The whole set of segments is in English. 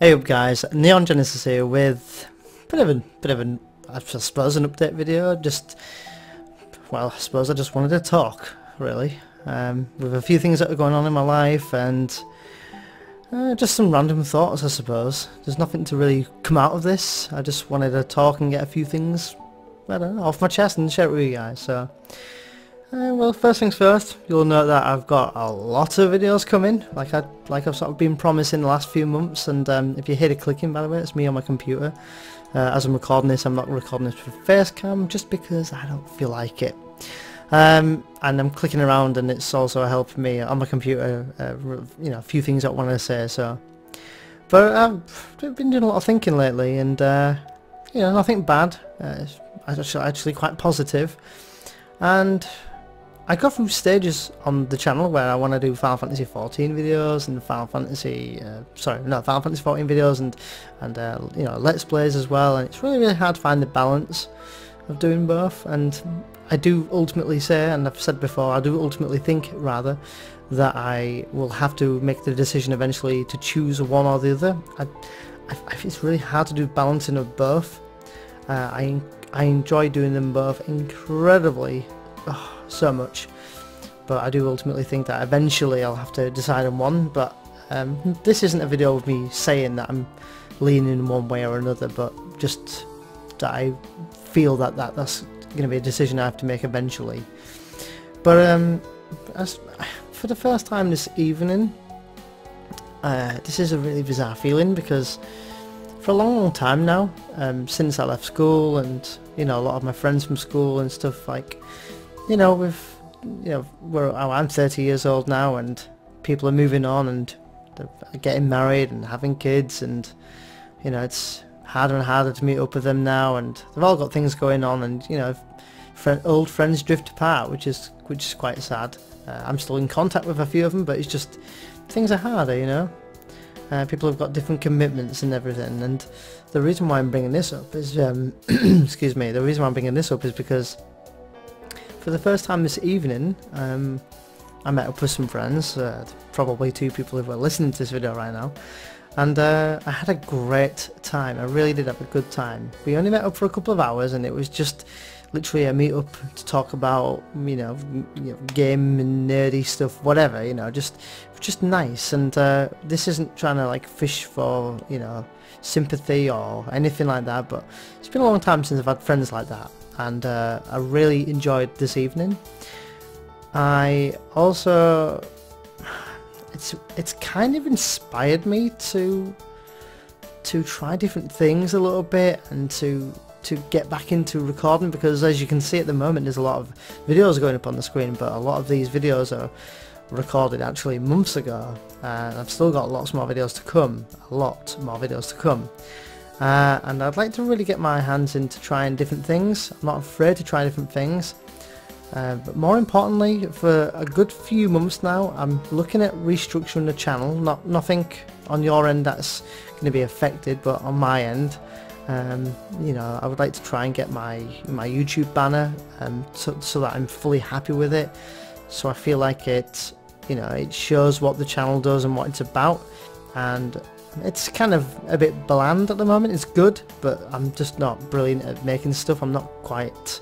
Hey up guys, Neon Genesis here with I suppose an update video. I suppose I just wanted to talk really, with a few things that are going on in my life and just some random thoughts I suppose. There's nothing to really come out of this. I just wanted to talk and get a few things, I don't know, off my chest and share it with you guys. So well, first things first, you'll note that I've got a lot of videos coming, like I've sort of been promising the last few months, and if you hear the clicking, by the way, it's me on my computer. As I'm recording this, I'm not recording this with Facecam, just because I don't feel like it. And I'm clicking around, and it's also helping me on my computer, you know, a few things I want to say, so. But I've been doing a lot of thinking lately, and, you know, nothing bad, it's actually quite positive. And I go through stages on the channel where I want to do Final Fantasy 14 videos and Final Fantasy 14 videos and you know, Let's Plays as well, and it's really hard to find the balance of doing both. And I do ultimately say, and I've said before, I do ultimately think rather that I will have to make the decision eventually to choose one or the other. It's really hard to do balancing of both. I enjoy doing them both incredibly. So much, but I do ultimately think that eventually I'll have to decide on one. But this isn't a video of me saying that I'm leaning one way or another, but just that I feel that that's going to be a decision I have to make eventually. But for the first time this evening, this is a really bizarre feeling, because for a long time now, since I left school, and you know, a lot of my friends from school and stuff, like, you know, I'm 30 years old now, and people are moving on and they're getting married and having kids, and you know, it's harder and harder to meet up with them now, and they've all got things going on, and you know, old friends drift apart, which is quite sad. I'm still in contact with a few of them, but it's just things are harder, you know. People have got different commitments and everything, and the reason why I'm bringing this up is excuse me, the reason why I'm bringing this up is because for the first time this evening, I met up with some friends, probably two people who are listening to this video right now, and I had a great time. I really did have a good time. We only met up for a couple of hours, and it was just literally a meet up to talk about, you know, game and nerdy stuff, whatever, you know, just nice. And this isn't trying to like fish for, you know, sympathy or anything like that, but it's been a long time since I've had friends like that. And I really enjoyed this evening. I also, it's kind of inspired me to try different things a little bit, and to get back into recording, because as you can see at the moment, there's a lot of videos going up on the screen, but a lot of these videos are recorded actually months ago, and I've still got lots more videos to come, a lot more videos to come. And I'd like to really get my hands into trying different things. I'm not afraid to try different things, but more importantly, for a good few months now, I'm looking at restructuring the channel. Nothing on your end that's going to be affected, but on my end, you know, I would like to try and get my YouTube banner, so that I'm fully happy with it, so I feel like it, you know, it shows what the channel does and what it's about. And it's kind of a bit bland at the moment. It's good, but I'm just not brilliant at making stuff. I'm not quite,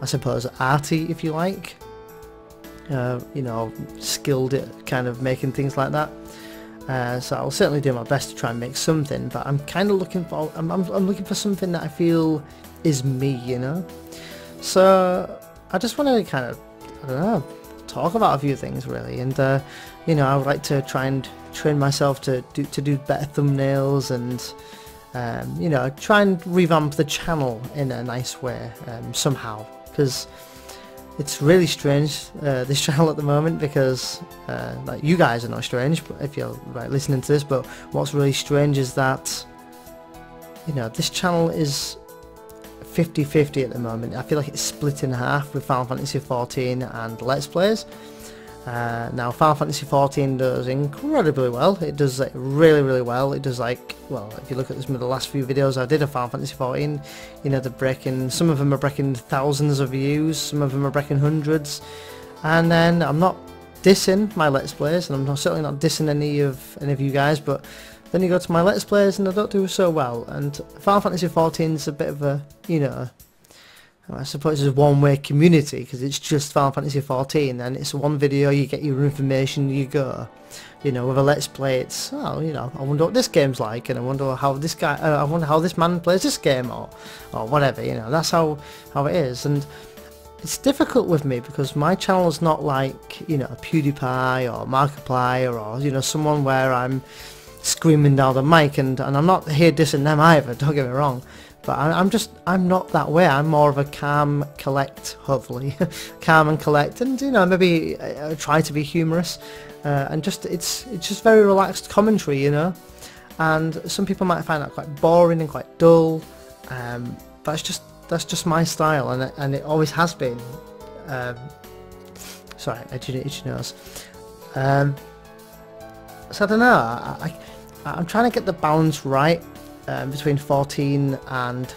I suppose, arty, if you like, you know, skilled at kind of making things like that. So I'll certainly do my best to try and make something, but I'm kind of looking for, I'm looking for something that I feel is me, you know. So I just want to kind of, I don't know, talk about a few things really, and you know, I would like to try and train myself to do better thumbnails, and you know, try and revamp the channel in a nice way, somehow, because it's really strange, this channel at the moment, because like, you guys are not strange, but if you're listening to this, but what's really strange is that, you know, this channel is 50-50 at the moment. I feel like it's split in half with Final Fantasy 14 and Let's Plays. Now Final Fantasy 14 does incredibly well. It does like really well. It does, like, well, if you look at some of the last few videos I did of Final Fantasy 14, you know, they're breaking, some of them are breaking thousands of views, some of them are breaking hundreds. And then I'm not dissing my Let's Plays, and I'm certainly not dissing any of you guys, but then you go to my Let's Plays and I don't do so well. And Final Fantasy XIV is a bit of a, you know, I suppose it's a one-way community because it's just Final Fantasy XIV and it's one video, you get your information, you go. You know, with a Let's Play, it's, oh, you know, I wonder what this game's like, and I wonder how this guy, I wonder how this man plays this game, or whatever, you know, that's how it is. And it's difficult with me because my channel's not like, you know, PewDiePie or Markiplier or, you know, someone where I'm screaming down the mic, and I'm not here dissing them either, don't get me wrong. But I'm not that way. I'm more of a calm, collect, hopefully, calm and collect, and you know, maybe try to be humorous, and just it's just very relaxed commentary, you know. And some people might find that quite boring and quite dull, but that's just my style, and it always has been. Sorry, itchy nose. So I don't know. I'm trying to get the balance right. Between 14 and,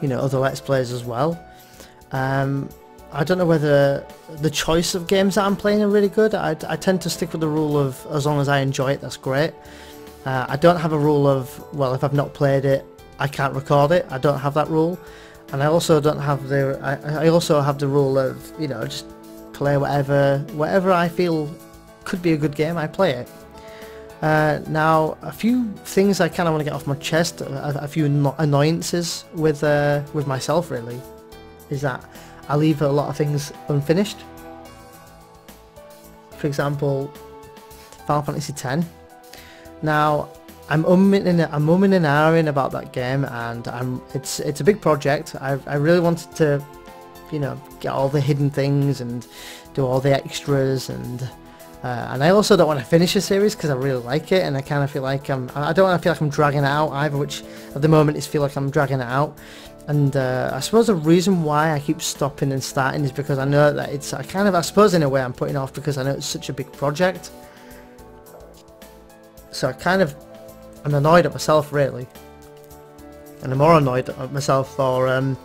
you know, other Let's Plays as well. I don't know whether the choice of games that I'm playing are really good. I tend to stick with the rule of as long as I enjoy it, that's great. I don't have a rule of, well, if I've not played it, I can't record it. I don't have that rule. And I also don't have the, I also have the rule of, you know, just play whatever I feel could be a good game, I play it. Now, a few things I kind of want to get off my chest, a few annoyances with myself really, is that I leave a lot of things unfinished. For example, Final Fantasy X. Now, I'm umming and ahhing about that game, and it's a big project. I really wanted to, you know, get all the hidden things and do all the extras, and I also don't want to finish a series because I really like it, and I kind of feel like I don't want to feel like I'm dragging it out either, which at the moment is feel like I'm dragging it out. And I suppose the reason why I keep stopping and starting is because I know that it's, I suppose in a way I'm putting off because I know it's such a big project. So I'm annoyed at myself really, and I'm more annoyed at myself for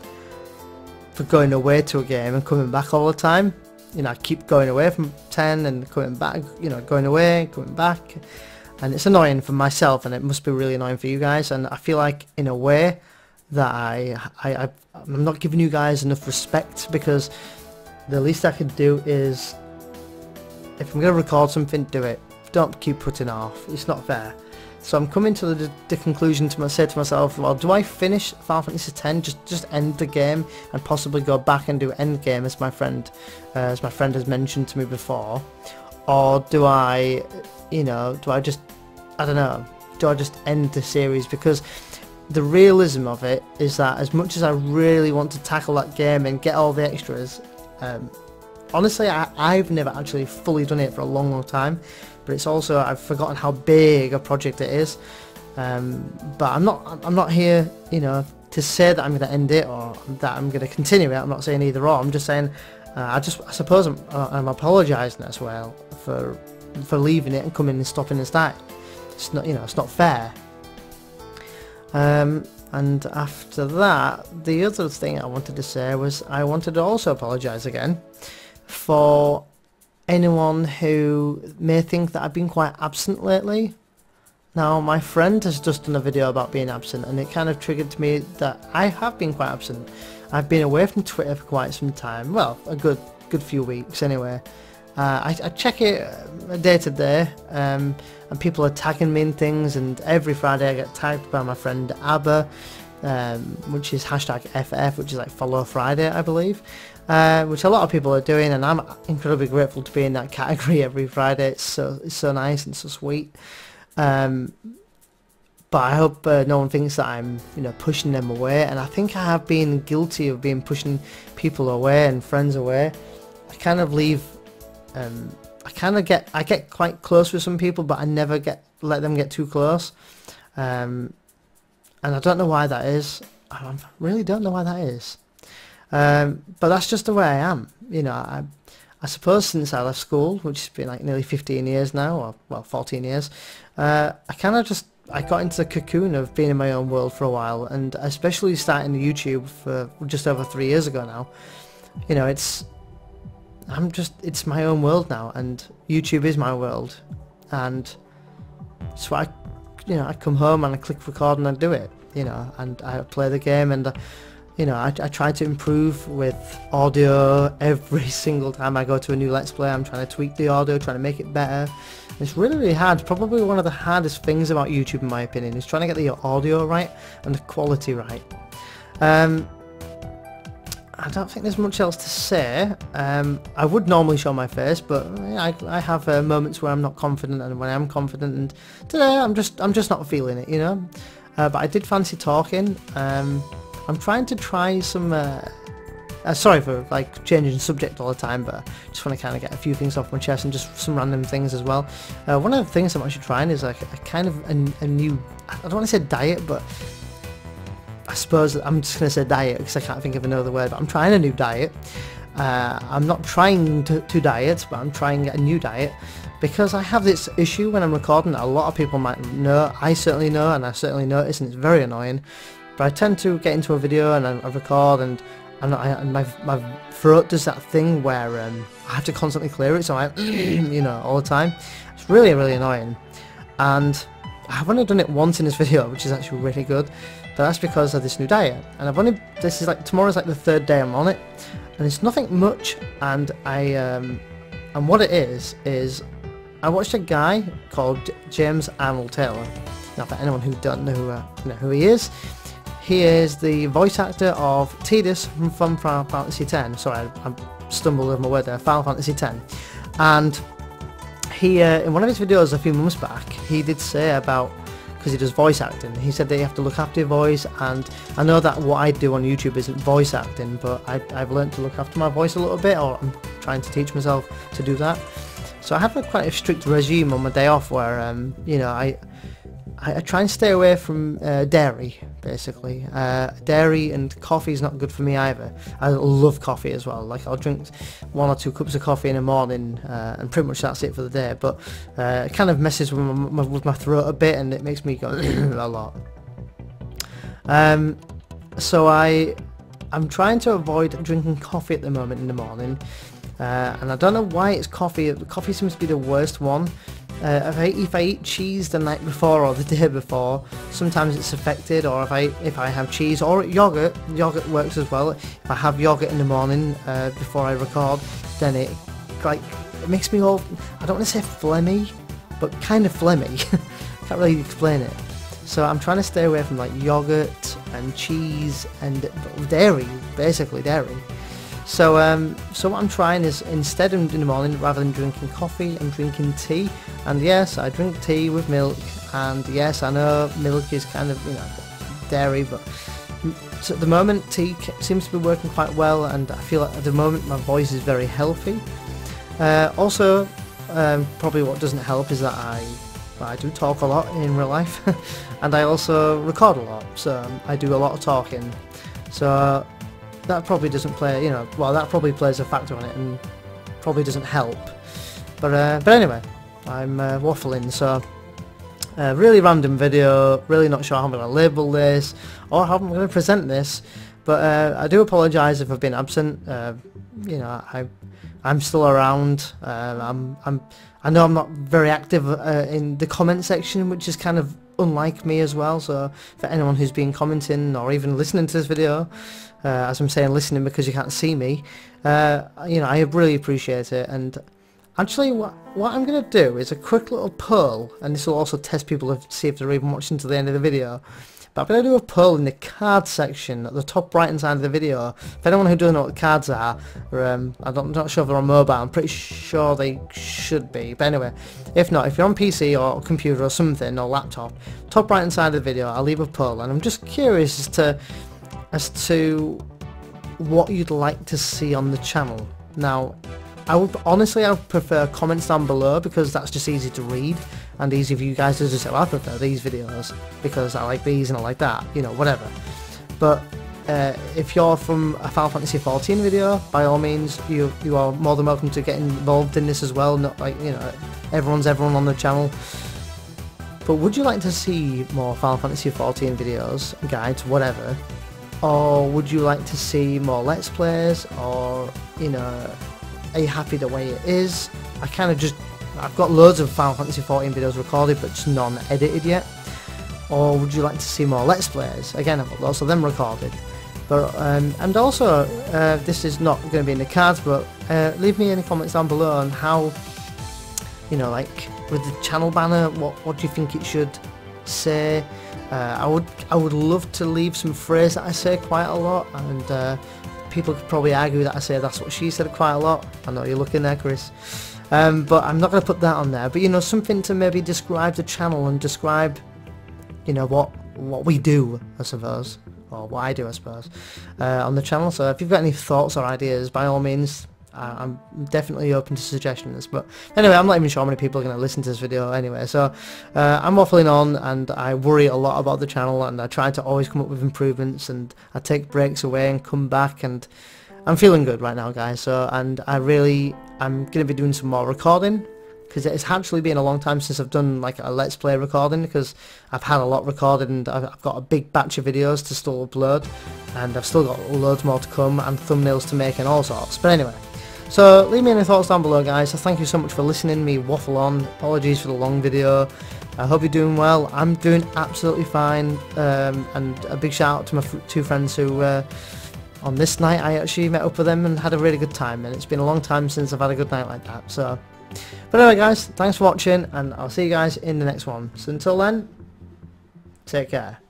going away to a game and coming back all the time. You know, I keep going away from 10 and coming back, you know, going away, coming back, and it's annoying for myself, and it must be really annoying for you guys. And I feel like in a way that I'm not giving you guys enough respect, because the least I can do is, if I'm going to record something, do it. Don't keep putting off. It's not fair. So I'm coming to the conclusion to say to myself, well, do I finish Final Fantasy X, just end the game and possibly go back and do end game as my friend has mentioned to me before, or do I, you know, I don't know, do I just end the series? Because the realism of it is that as much as I really want to tackle that game and get all the extras, honestly, I've never actually fully done it for a long time. But it's also, I've forgotten how big a project it is. But I'm not here, you know, to say that I'm going to end it or that I'm going to continue it. I'm not saying either or. I'm just saying, I suppose I'm apologising as well for leaving it and coming and stopping and starting. It's not, you know, it's not fair. And after that, the other thing I wanted to say was I wanted to also apologise again for anyone who may think that I've been quite absent lately. Now, my friend has just done a video about being absent, and it kind of triggered to me that I have been quite absent. I've been away from Twitter for quite some time, well, a good few weeks anyway. I check it day to day, and people are tagging me in things, and every Friday I get tagged by my friend Abba, which is #FF, which is like Follow Friday, I believe. Which a lot of people are doing, and I'm incredibly grateful to be in that category every Friday. It's so nice and so sweet. But I hope no one thinks that I'm, you know, pushing them away. And I think I have been guilty of pushing people away and friends away. I kind of leave. I get quite close with some people, but I never let them get too close. And I don't know why that is. I really don't know why that is. But that's just the way I am, you know. I suppose since I left school, which has been like nearly 15 years now, or well, 14 years, I got into the cocoon of being in my own world for a while, and especially starting YouTube for just over 3 years ago now. You know, it's my own world now, and YouTube is my world, and so I you know, I come home and I click record and I do it, you know, and I play the game, and you know, I try to improve with audio every single time I go to a new Let's Play. I'm trying to tweak the audio, trying to make it better. It's really, really hard. It's probably one of the hardest things about YouTube, in my opinion, is trying to get the audio right and the quality right. I don't think there's much else to say. I would normally show my face, but I have moments where I'm not confident and when I'm confident, and today I'm just not feeling it, you know. But I did fancy talking. I'm trying to try some. Sorry for like changing subject all the time, but I just want to kind of get a few things off my chest and just some random things as well. One of the things I'm actually trying is like a kind of a new. I don't want to say diet, but I suppose I'm just going to say diet because I can't think of another word, but I'm trying a new diet. I'm not trying to diet, but I'm trying a new diet because I have this issue when I'm recording that a lot of people might know. I certainly know, and I certainly notice, and it's very annoying. But I tend to get into a video and I record, and my throat does that thing where I have to constantly clear it, so I you know, all the time. It's really, really annoying. And I've only done it once in this video, which is actually really good. But that's because of this new diet, and this is like, tomorrow's like the 3rd day I'm on it, and it's nothing much. And and what it is I watched a guy called James Arnold Taylor. Now, for anyone who don't know who he is the voice actor of Tidus from Final Fantasy X. Sorry, I stumbled over my word there. Final Fantasy X, and he in one of his videos a few months back, he did say about, because he does voice acting, he said that you have to look after your voice, and I know that what I do on YouTube isn't voice acting, but I've learned to look after my voice a little bit, or I'm trying to teach myself to do that. So I have quite a strict regime on my day off where you know, I try and stay away from dairy, basically. Dairy and coffee is not good for me either. I love coffee as well. Like, I'll drink 1 or 2 cups of coffee in the morning, and pretty much that's it for the day. But it kind of messes with my throat a bit, and it makes me go a lot. So I'm trying to avoid drinking coffee at the moment in the morning, and I don't know why it's coffee. Coffee seems to be the worst one. If I eat cheese the night before or the day before, sometimes it's affected. Or if I have cheese or yogurt works as well. If I have yogurt in the morning before I record, then it makes me all, I don't want to say phlegmy, but kind of phlegmy. Can't really explain it. So I'm trying to stay away from like yogurt and cheese and dairy, basically dairy. So what I'm trying is, instead in the morning, rather than drinking coffee, I'm drinking tea. And yes, I drink tea with milk, and yes, I know milk is kind of, you know, dairy, but so at the moment tea seems to be working quite well, and I feel like at the moment my voice is very healthy. Also, probably what doesn't help is that I do talk a lot in real life, and I also record a lot, so I do a lot of talking. So that probably doesn't play, you know, well, that probably plays a factor on it and probably doesn't help. But anyway, I'm waffling, so really random video, really not sure how I'm going to label this or how I'm going to present this, but I do apologise if I've been absent. You know, I'm still around. I know I'm not very active in the comment section, which is kind of unlike me as well. So for anyone who's been commenting or even listening to this video, as I'm saying listening because you can't see me, you know, I really appreciate it. And actually what I'm going to do is a quick little poll, and this will also test people to see if they're even watching to the end of the video. But I'm going to do a poll in the cards section at the top right hand side of the video. For anyone who doesn't know what the cards are, or, I'm not sure if they're on mobile, I'm pretty sure they should be. But anyway, if not, if you're on PC or computer or something, or laptop, top right hand side of the video, I'll leave a poll, and I'm just curious as to what you'd like to see on the channel. Now, I would prefer comments down below, because that's just easy to read and easy for you guys to just say, well, I prefer these videos because I like these and I like that, you know, whatever. But if you're from a Final Fantasy 14 video, by all means, you are more than welcome to get involved in this as well. Not like, you know, everyone on the channel. But would you like to see more Final Fantasy 14 videos, guides, whatever? Or would you like to see more Let's Plays? Or, you know, are you happy the way it is? I've got loads of Final Fantasy 14 videos recorded, but just none edited yet. or would you like to see more Let's Plays? Again, I've got lots of them recorded. But and also, this is not going to be in the cards, but leave me any comments down below on how, you know, like with the channel banner, what do you think it should say? I would love to leave some phrase that I say quite a lot, and people could probably argue that I say that's what she said quite a lot. I know you're looking there, Chris. But I'm not going to put that on there. But you know, something to maybe describe the channel and describe, you know, what we do, I suppose, or what I do, I suppose, on the channel. So if you've got any thoughts or ideas, by all means, I'm definitely open to suggestions. But anyway, I'm not even sure how many people are going to listen to this video anyway. So I'm waffling on, and I worry a lot about the channel, and I try to always come up with improvements, and I take breaks away and come back, and I'm feeling good right now, guys. So, and I'm going to be doing some more recording, because it's actually been a long time since I've done like a Let's Play recording, because I've had a lot recorded, and I've got a big batch of videos to still upload, and I've still got loads more to come, and thumbnails to make and all sorts. But anyway, so leave me any thoughts down below, guys. So thank you so much for listening me waffle on. Apologies for the long video. I hope you're doing well. I'm doing absolutely fine, and a big shout out to my two friends who on this night I actually met up with them and had a really good time, and it's been a long time since I've had a good night like that. So, but anyway, guys, thanks for watching, and I'll see you guys in the next one. So until then, take care.